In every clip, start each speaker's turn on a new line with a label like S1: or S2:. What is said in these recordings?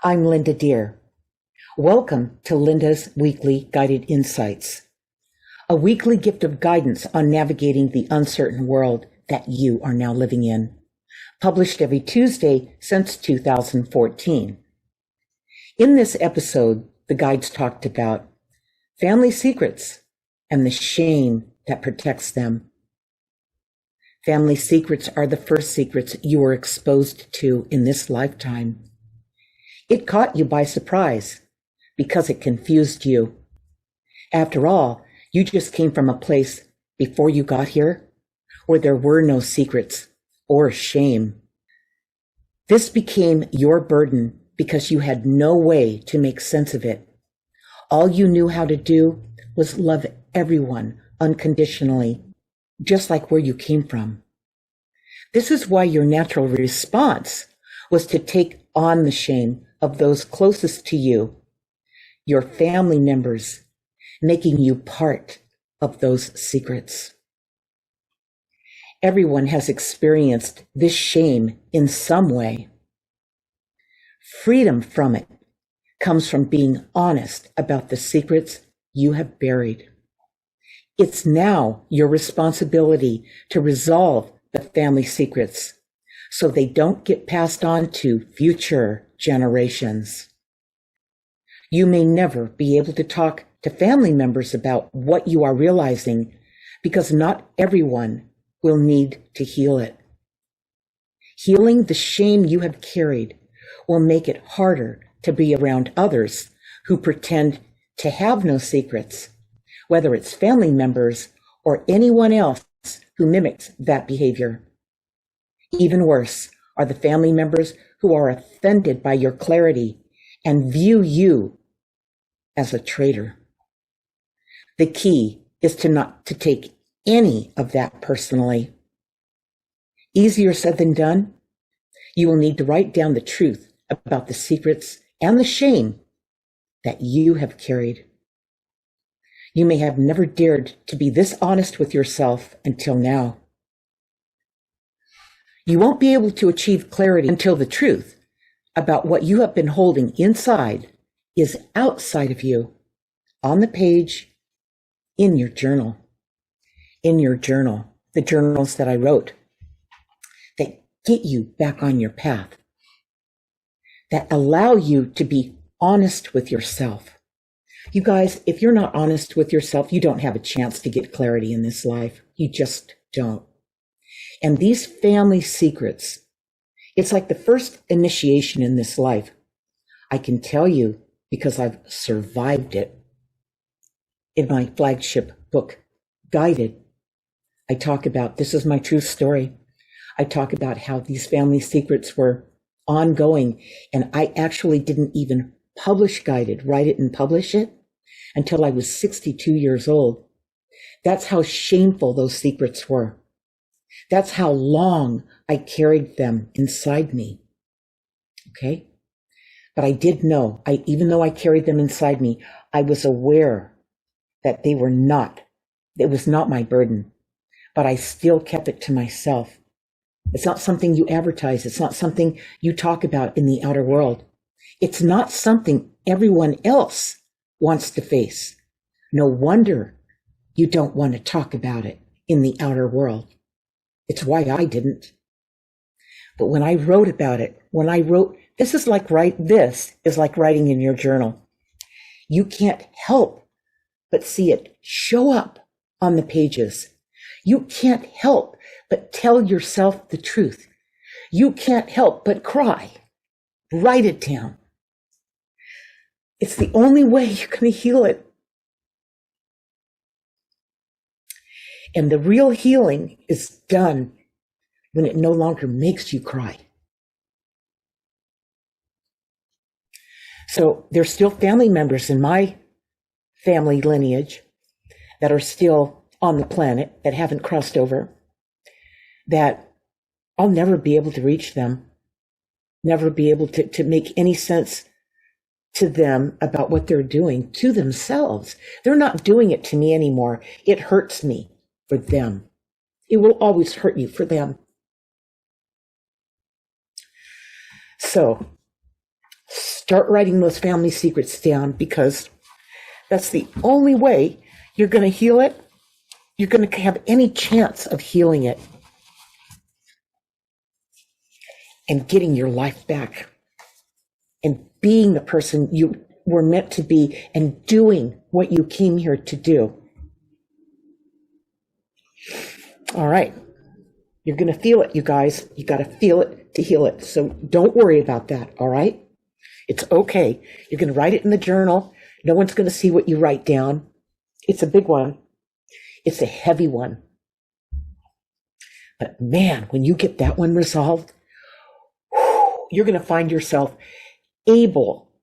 S1: I'm Linda Deer. Welcome to Linda's Weekly Guided Insights, a weekly gift of guidance on navigating the uncertain world that you are now living in, published every Tuesday since 2014. In this episode, the guides talked about family secrets and the shame that protects them. Family secrets are the first secrets you were exposed to in this lifetime. It caught you by surprise because it confused you. After all, you just came from a place before you got here where there were no secrets or shame. This became your burden because you had no way to make sense of it. All you knew how to do was love everyone unconditionally, just like where you came from. This is why your natural response was to take on the shame of those closest to you, your family members, making you part of those secrets. Everyone has experienced this shame in some way. Freedom from it comes from being honest about the secrets you have buried. It's now your responsibility to resolve the family secrets so they don't get passed on to future generations. You may never be able to talk to family members about what you are realizing because not everyone will need to heal it. Healing the shame you have carried will make it harder to be around others who pretend to have no secrets, whether it's family members or anyone else who mimics that behavior. Even worse are the family members who are offended by your clarity and view you as a traitor. The key is to not to take any of that personally. Easier said than done. You will need to write down the truth about the secrets and the shame that you have carried. You may have never dared to be this honest with yourself until now. You won't be able to achieve clarity until the truth about what you have been holding inside is outside of you, on the page, in your journal. In your journal, the journals that I wrote, that get you back on your path, that allow you to be honest with yourself. You guys, if you're not honest with yourself, you don't have a chance to get clarity in this life. You just don't. And these family secrets, it's like the first initiation in this life. I can tell you because I've survived it. In my flagship book, Guided, I talk about, this is my true story. I talk about how these family secrets were ongoing, and I actually didn't even publish Guided, write it and publish it, until I was 62 years old. That's how shameful those secrets were. That's how long I carried them inside me. Okay? But I did know, even though I carried them inside me, I was aware that it was not my burden, but I still kept it to myself. It's not something you advertise. It's not something you talk about in the outer world. It's not something everyone else wants to face. No wonder you don't want to talk about it in the outer world. It's why I didn't. But when I wrote about it, this is like writing in your journal. You can't help but see it show up on the pages. You can't help but tell yourself the truth. You can't help but cry. Write it down. It's the only way you're going to heal it. And the real healing is done when it no longer makes you cry. So there's still family members in my family lineage that are still on the planet, that haven't crossed over, that I'll never be able to reach them, never be able to make any sense to them about what they're doing to themselves. They're not doing it to me anymore. It hurts me for them. It will always hurt you for them. So Start writing those family secrets down, because that's the only way you're going to heal it. You're going to have any chance of healing it and getting your life back and being the person you were meant to be and doing what you came here to do. All right. You're going to feel it, you guys. You got to feel it to heal it. So don't worry about that. All right. It's okay. You're going to write it in the journal. No one's going to see what you write down. It's a big one. It's a heavy one. But man, when you get that one resolved, you're going to find yourself able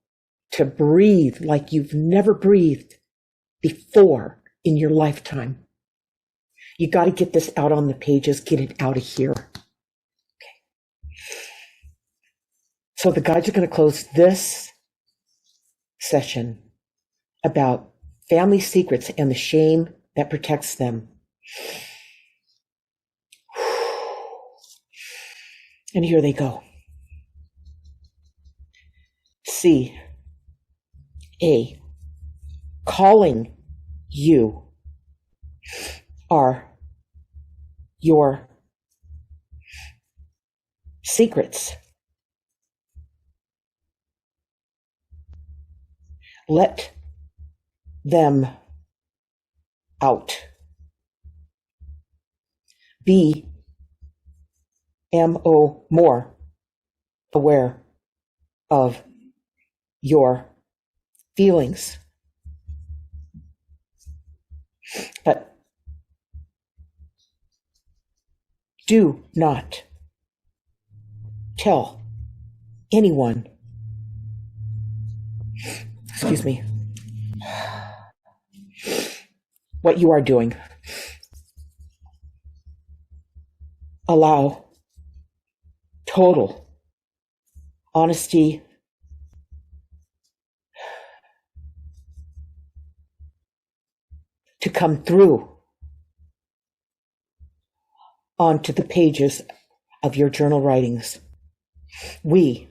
S1: to breathe like you've never breathed before in your lifetime. You got to get this out on the pages, get it out of here. Okay. So the guides are going to close this session about family secrets and the shame that protects them. And here they go. C. A. Calling you are your secrets. Let them out. Be more aware of your feelings. But do not tell anyone, excuse me, what you are doing. Allow total honesty to come through onto the pages of your journal writings. We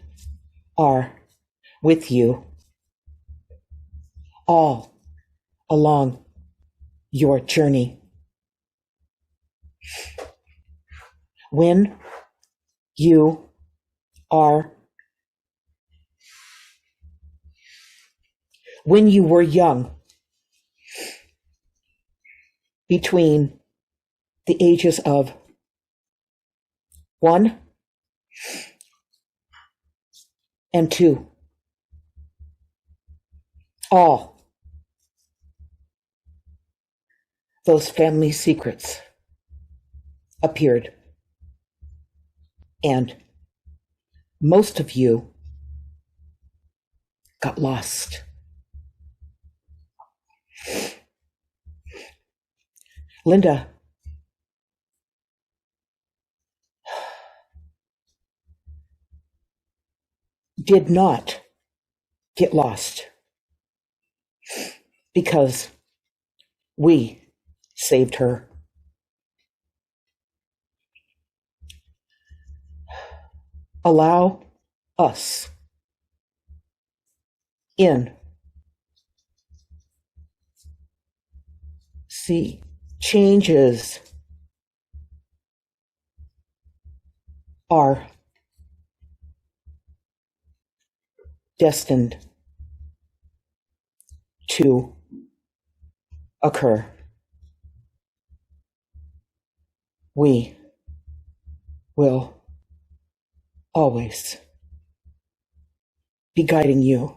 S1: are with you all along your journey. When you were young, between the ages of 1 and 2, all those family secrets appeared. And most of you got lost. Linda did not get lost because we saved her. Allow us in. See, changes are destined to occur. We will always be guiding you.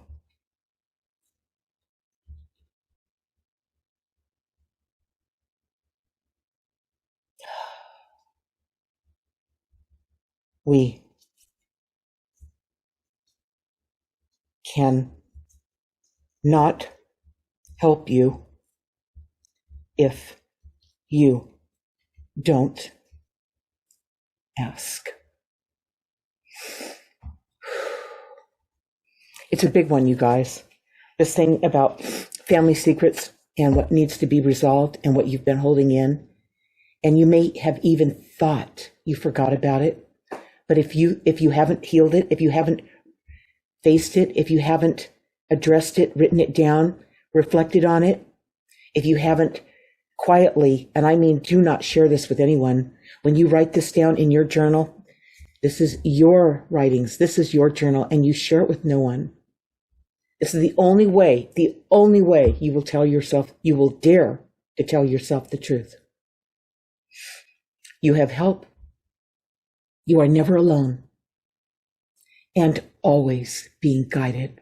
S1: We can not help you if you don't ask. It's a big one, you guys. This thing about family secrets and what needs to be resolved and what you've been holding in. And you may have even thought you forgot about it. But if you haven't healed it, if you haven't faced it, if you haven't addressed it, written it down, reflected on it, if you haven't quietly, and I mean, do not share this with anyone. When you write this down in your journal, this is your writings, this is your journal, and you share it with no one. This is the only way you will tell yourself, you will dare to tell yourself the truth. You have help. You are never alone, and always being guided.